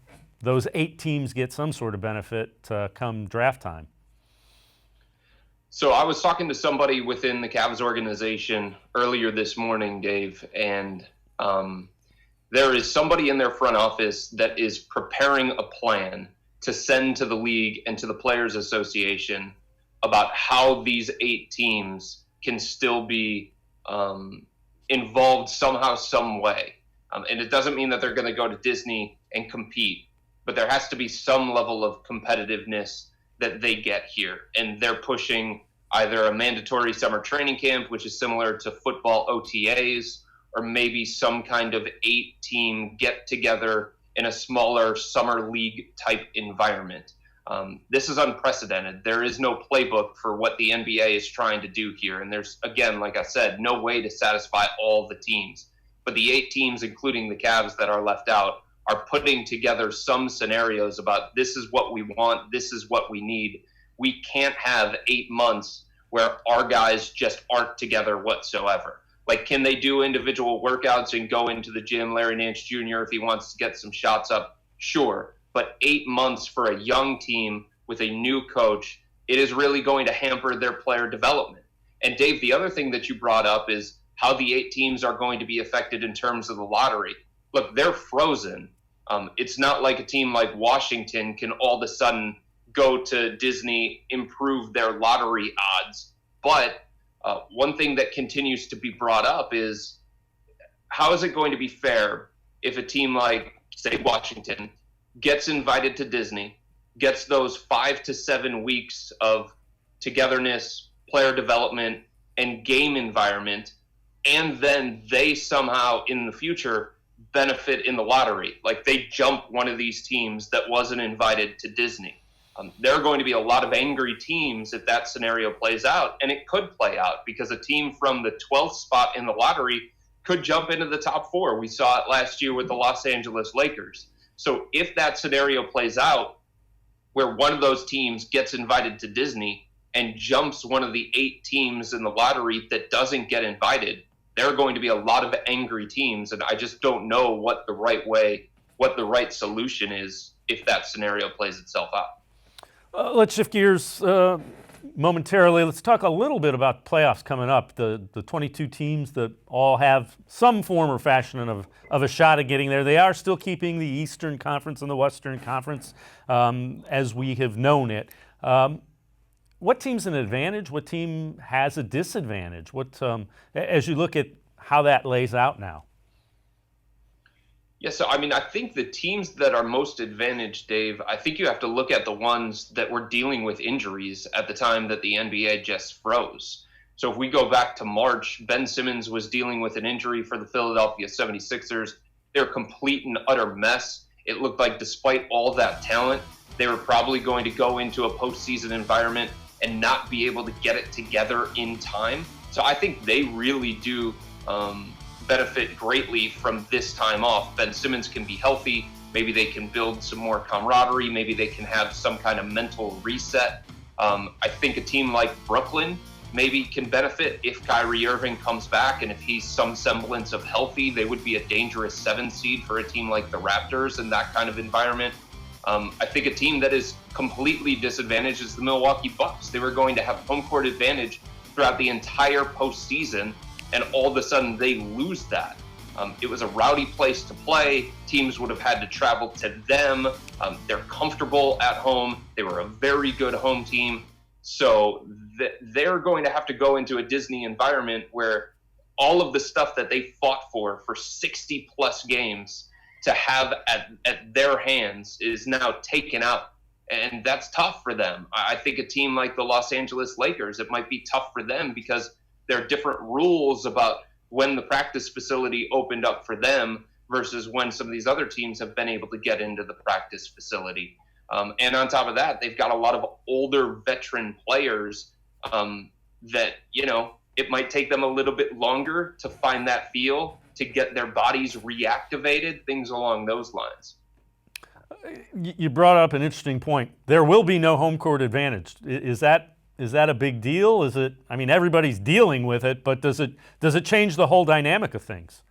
those 8 teams get some sort of benefit come draft time?
So I was talking to somebody within the Cavs organization earlier this morning, Dave, and there is somebody in their front office that is preparing a plan to send to the league and to the Players Association about how these 8 teams can still be involved somehow, some way. And it doesn't mean that they're going to go to Disney and compete, but there has to be some level of competitiveness that they get here. And they're pushing either a mandatory summer training camp, which is similar to football OTAs, or maybe some kind of 8-team get-together in a smaller summer league type environment. This is unprecedented. There is no playbook for what the NBA is trying to do here. And there's, again, like I said, no way to satisfy all the teams. But the 8 teams, including the Cavs that are left out, are putting together some scenarios about this is what we want, this is what we need. We can't have 8 months where our guys just aren't together whatsoever. Like, can they do individual workouts and go into the gym, Larry Nance Jr., if he wants to get some shots up? Sure. But 8 months for a young team with a new coach, it is really going to hamper their player development. And Dave, the other thing that you brought up is how the 8 teams are going to be affected in terms of the lottery. Look, they're frozen. It's not like a team like Washington can all of a sudden go to Disney, improve their lottery odds. But one thing that continues to be brought up is, how is it going to be fair if a team like, say, Washington gets invited to Disney, gets those 5 to 7 weeks of togetherness, player development, and game environment, and then they somehow in the future benefit in the lottery? Like, they jump one of these teams that wasn't invited to Disney. There are going to be a lot of angry teams if that scenario plays out, and it could play out because a team from the 12th spot in the lottery could jump into the top 4. We saw it last year with the Los Angeles Lakers. So if that scenario plays out where one of those teams gets invited to Disney and jumps one of the 8 teams in the lottery that doesn't get invited, there are going to be a lot of angry teams, and I just don't know what the right solution is if that scenario plays itself out.
Let's shift gears momentarily. Let's talk a little bit about playoffs coming up. The 22 teams that all have some form or fashion of a shot at getting there. They are still keeping the Eastern Conference and the Western Conference as we have known it. What team's an advantage? What team has a disadvantage? As you look at how that lays out now?
Yeah, so I mean, I think the teams that are most advantaged, Dave, I think you have to look at the ones that were dealing with injuries at the time that the NBA just froze. So if we go back to March, Ben Simmons was dealing with an injury for the Philadelphia 76ers. They're a complete and utter mess. It looked like despite all that talent, they were probably going to go into a postseason environment and not be able to get it together in time. So I think they really do benefit greatly from this time off. Ben Simmons can be healthy. Maybe they can build some more camaraderie. Maybe they can have some kind of mental reset. I think a team like Brooklyn maybe can benefit if Kyrie Irving comes back, and if he's some semblance of healthy, they would be a dangerous 7 seed for a team like the Raptors in that kind of environment. I think a team that is completely disadvantaged is the Milwaukee Bucks. They were going to have home court advantage throughout the entire postseason, and all of a sudden they lose that. It was a rowdy place to play. Teams would have had to travel to them. They're comfortable at home. They were a very good home team. So they're going to have to go into a Disney environment where all of the stuff that they fought for 60 plus games to have at their hands is now taken out. And that's tough for them. I think a team like the Los Angeles Lakers, it might be tough for them because there are different rules about when the practice facility opened up for them versus when some of these other teams have been able to get into the practice facility. And on top of that, they've got a lot of older veteran players that, it might take them a little bit longer to find that feel, to get their bodies reactivated, things along those lines.
You brought up an interesting point. There will be no home court advantage. Is that a big deal? Is it? I mean, everybody's dealing with it, but does it change the whole dynamic of things?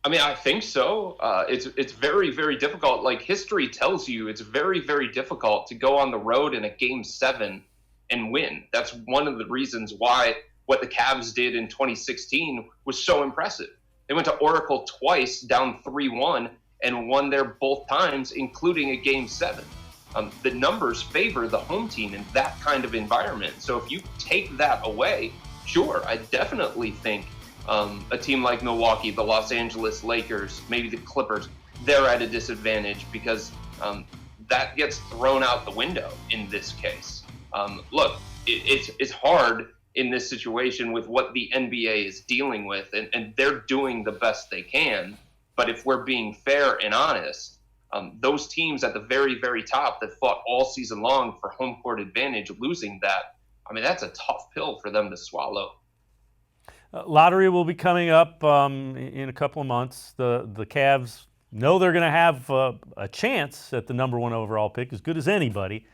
I mean, I think so. It's very, very difficult. Like, history tells you, it's very, very difficult to go on the road in a Game 7 and win. That's one of the reasons why what the Cavs did in 2016 was so impressive. They went to Oracle twice, down 3-1, and won there both times, including a Game 7. The numbers favor the home team in that kind of environment. So if you take that away, sure, I definitely think a team like Milwaukee, the Los Angeles Lakers, maybe the Clippers, they're at a disadvantage because that gets thrown out the window in this case. Look, it's hard in this situation with what the NBA is dealing with, and they're doing the best they can. But if we're being fair and honest, those teams at the very, very top that fought all season long for home court advantage, losing that, I mean, that's a tough pill for them to swallow.
Lottery will be coming up in a couple of months. The Cavs know they're going to have a chance at the number 1 overall pick, as good as anybody.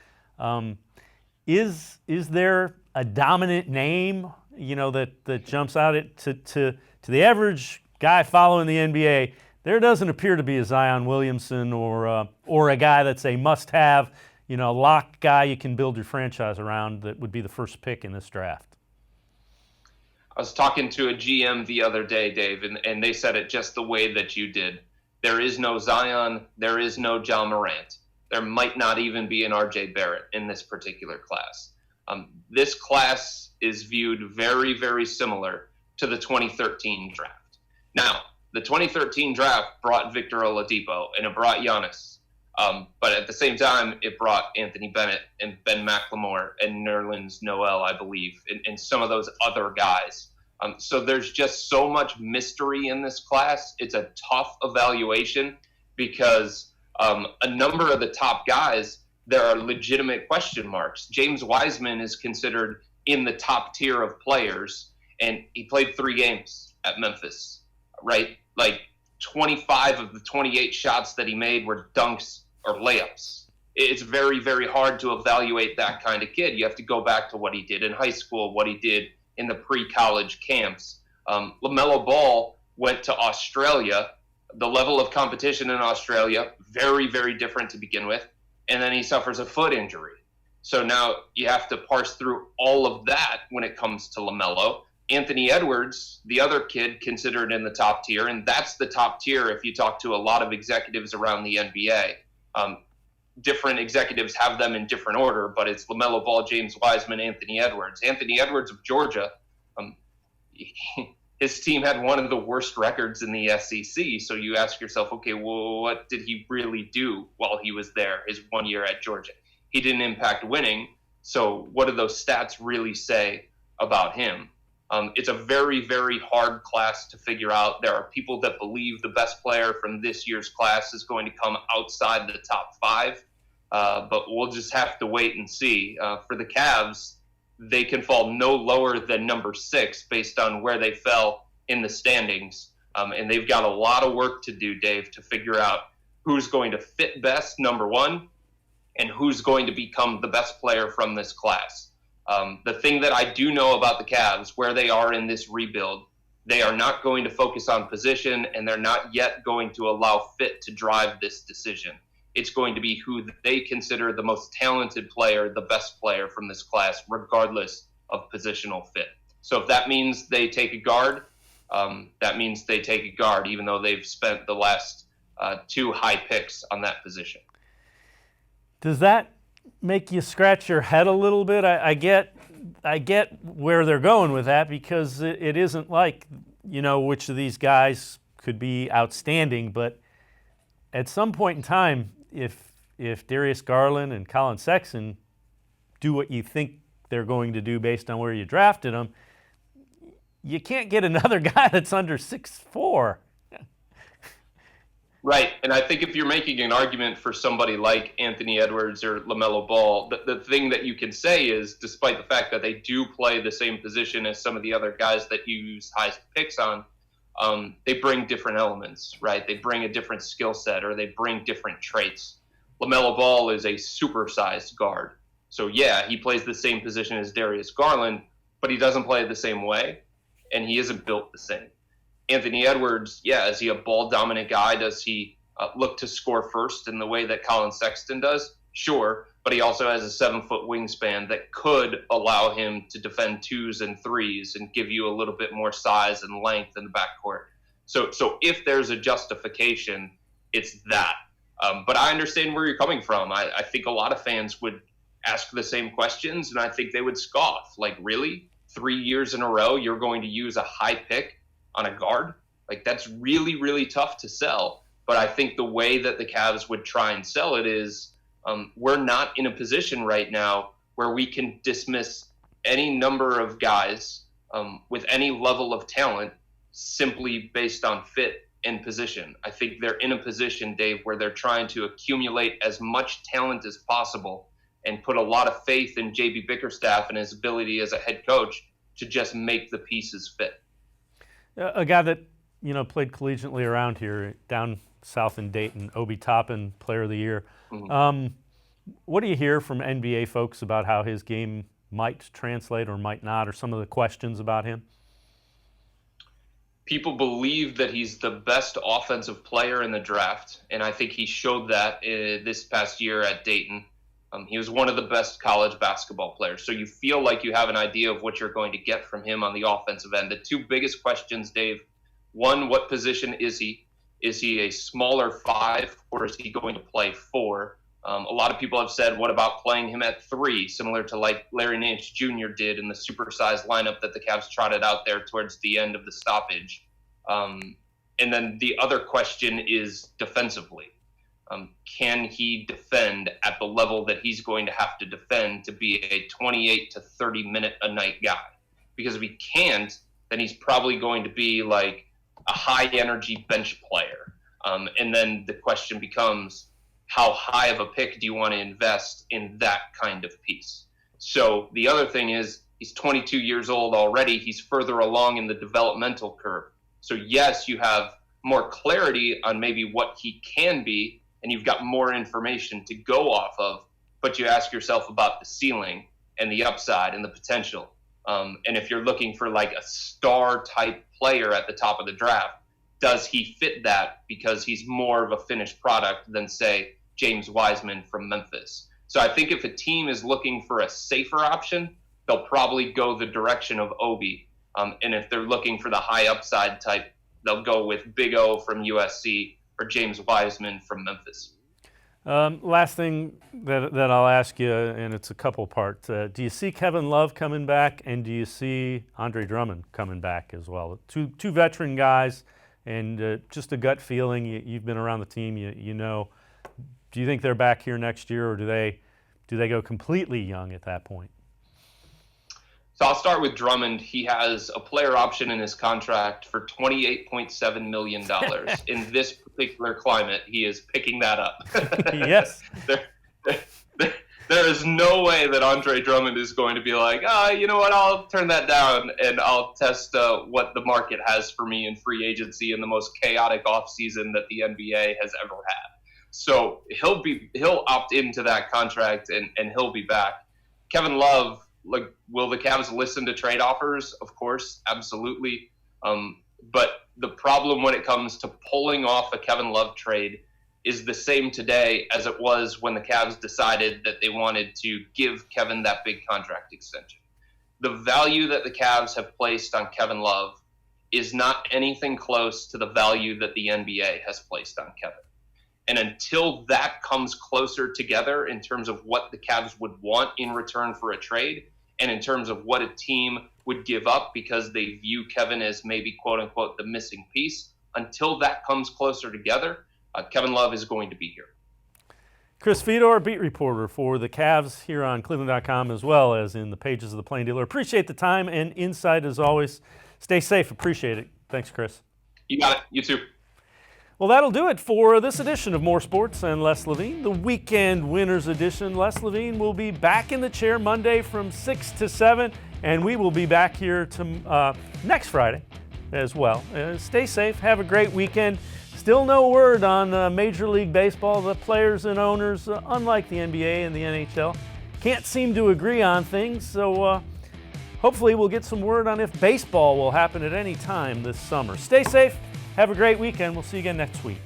Is there a dominant name, that jumps out to the average guy following the NBA? There doesn't appear to be a Zion Williamson or a guy that's a must-have, lock guy you can build your franchise around that would be the first pick in this draft.
I was talking to a GM the other day, Dave, and they said it just the way that you did. There is no Zion. There is no John Morant. There might not even be an RJ Barrett in this particular class. This class is viewed very, very similar to the 2013 draft. Now, the 2013 draft brought Victor Oladipo and it brought Giannis. But at the same time, it brought Anthony Bennett and Ben McLemore and Nerlens Noel, I believe, and some of those other guys. So there's just so much mystery in this class. It's a tough evaluation because a number of the top guys, there are legitimate question marks. James Wiseman is considered in the top tier of players, and he played 3 games at Memphis, right? Like 25 of the 28 shots that he made were dunks or layups. It's very, very hard to evaluate that kind of kid. You have to go back to what he did in high school, what he did in the pre-college camps. LaMelo Ball went to Australia. The level of competition in Australia, very, very different to begin with. And then he suffers a foot injury. So now you have to parse through all of that when it comes to LaMelo. Anthony Edwards, the other kid considered in the top tier, and that's the top tier if you talk to a lot of executives around the NBA. Different executives have them in different order, but it's LaMelo Ball, James Wiseman, Anthony Edwards. Anthony Edwards of Georgia, his team had one of the worst records in the SEC. So you ask yourself, okay, well, what did he really do while he was there, his 1 year at Georgia? He didn't impact winning. So what do those stats really say about him? It's a very, very hard class to figure out. There are people that believe the best player from this year's class is going to come outside the top 5, but we'll just have to wait and see. For the Cavs, they can fall no lower than number 6 based on where they fell in the standings, and they've got a lot of work to do, Dave, to figure out who's going to fit best, number 1, and who's going to become the best player from this class. The thing that I do know about the Cavs, where they are in this rebuild, they are not going to focus on position, and they're not yet going to allow fit to drive this decision. It's going to be who they consider the most talented player, the best player from this class, regardless of positional fit. So if that means they take a guard, that means they take a guard, even though they've spent the last 2 high picks on that position.
Does that make you scratch your head a little bit? I get where they're going with that, because it isn't like, which of these guys could be outstanding, but at some point in time, if Darius Garland and Colin Sexton do what you think they're going to do based on where you drafted them, you can't get another guy that's under 6'4".
Right, and I think if you're making an argument for somebody like Anthony Edwards or LaMelo Ball, the thing that you can say is, despite the fact that they do play the same position as some of the other guys that you use high picks on, they bring different elements, right? They bring a different skill set, or they bring different traits. LaMelo Ball is a supersized guard. So yeah, he plays the same position as Darius Garland, but he doesn't play it the same way, and he isn't built the same. Anthony Edwards, yeah, is he a ball-dominant guy? Does he look to score first in the way that Colin Sexton does? Sure, but he also has a 7-foot wingspan that could allow him to defend 2s and 3s and give you a little bit more size and length in the backcourt. So if there's a justification, it's that. But I understand where you're coming from. I think a lot of fans would ask the same questions, and I think they would scoff. Like, really? 3 years in a row, you're going to use a high pick on a guard? Like, that's really, really tough to sell. But I think the way that the Cavs would try and sell it is we're not in a position right now where we can dismiss any number of guys with any level of talent simply based on fit and position. I think they're in a position, Dave, where they're trying to accumulate as much talent as possible and put a lot of faith in J.B. Bickerstaff and his ability as a head coach to just make the pieces fit.
A guy that, played collegiately around here, down south in Dayton, Obi Toppin, Player of the Year. Mm-hmm. What do you hear from NBA folks about how his game might translate or might not, or some of the questions about him?
People believe that he's the best offensive player in the draft, and I think he showed that this past year at Dayton. He was one of the best college basketball players, so you feel like you have an idea of what you're going to get from him on the offensive end. The two biggest questions, Dave, one, what position is he? Is he a smaller 5, or is he going to play 4? A lot of people have said, what about playing him at 3, similar to like Larry Nance Jr. did in the supersized lineup that the Cavs trotted out there towards the end of the stoppage. And then the other question is defensively. Can he defend at the level that he's going to have to defend to be a 28 to 30 minute a night guy? Because if he can't, then he's probably going to be like a high energy bench player. And then the question becomes, how high of a pick do you want to invest in that kind of piece? So the other thing is, he's 22 years old already. He's further along in the developmental curve. So yes, you have more clarity on maybe what he can be, and you've got more information to go off of, but you ask yourself about the ceiling and the upside and the potential. And if you're looking for like a star type player at the top of the draft, does he fit that because he's more of a finished product than, say, James Wiseman from Memphis? So I think if a team is looking for a safer option, they'll probably go the direction of Obi. And if they're looking for the high upside type, they'll go with Big O from USC or James Wiseman from Memphis.
Last thing that I'll ask you, and it's a couple parts. Do you see Kevin Love coming back, and do you see Andre Drummond coming back as well? Two veteran guys, and just a gut feeling. You've been around the team, you know. Do you think they're back here next year, or do they go completely young at that point?
So I'll start with Drummond. He has a player option in his contract for $28.7 million. In this particular climate, he is picking that up.
Yes.
There is no way that Andre Drummond is going to be like, you know what, I'll turn that down and I'll test what the market has for me in free agency in the most chaotic offseason that the NBA has ever had. So he'll opt into that contract and he'll be back. Kevin Love, like, will the Cavs listen to trade offers? Of course, absolutely. But the problem when it comes to pulling off a Kevin Love trade is the same today as it was when the Cavs decided that they wanted to give Kevin that big contract extension. The value that the Cavs have placed on Kevin Love is not anything close to the value that the NBA has placed on Kevin. And until that comes closer together in terms of what the Cavs would want in return for a trade, and in terms of what a team would give up because they view Kevin as maybe, quote unquote, the missing piece, until that comes closer together, Kevin Love is going to be here.
Chris Fedor, beat reporter for the Cavs here on cleveland.com, as well as in the pages of the Plain Dealer. Appreciate the time and insight as always. Stay safe. Appreciate it. Thanks, Chris.
You got it. You too.
Well, that'll do it for this edition of More Sports and Les Levine, the Weekend Winners Edition. Les Levine will be back in the chair Monday from 6 to 7, and we will be back here next Friday as well. Stay safe. Have a great weekend. Still no word on Major League Baseball. The players and owners, unlike the NBA and the NHL, can't seem to agree on things. So hopefully we'll get some word on if baseball will happen at any time this summer. Stay safe. Have a great weekend. We'll see you again next week.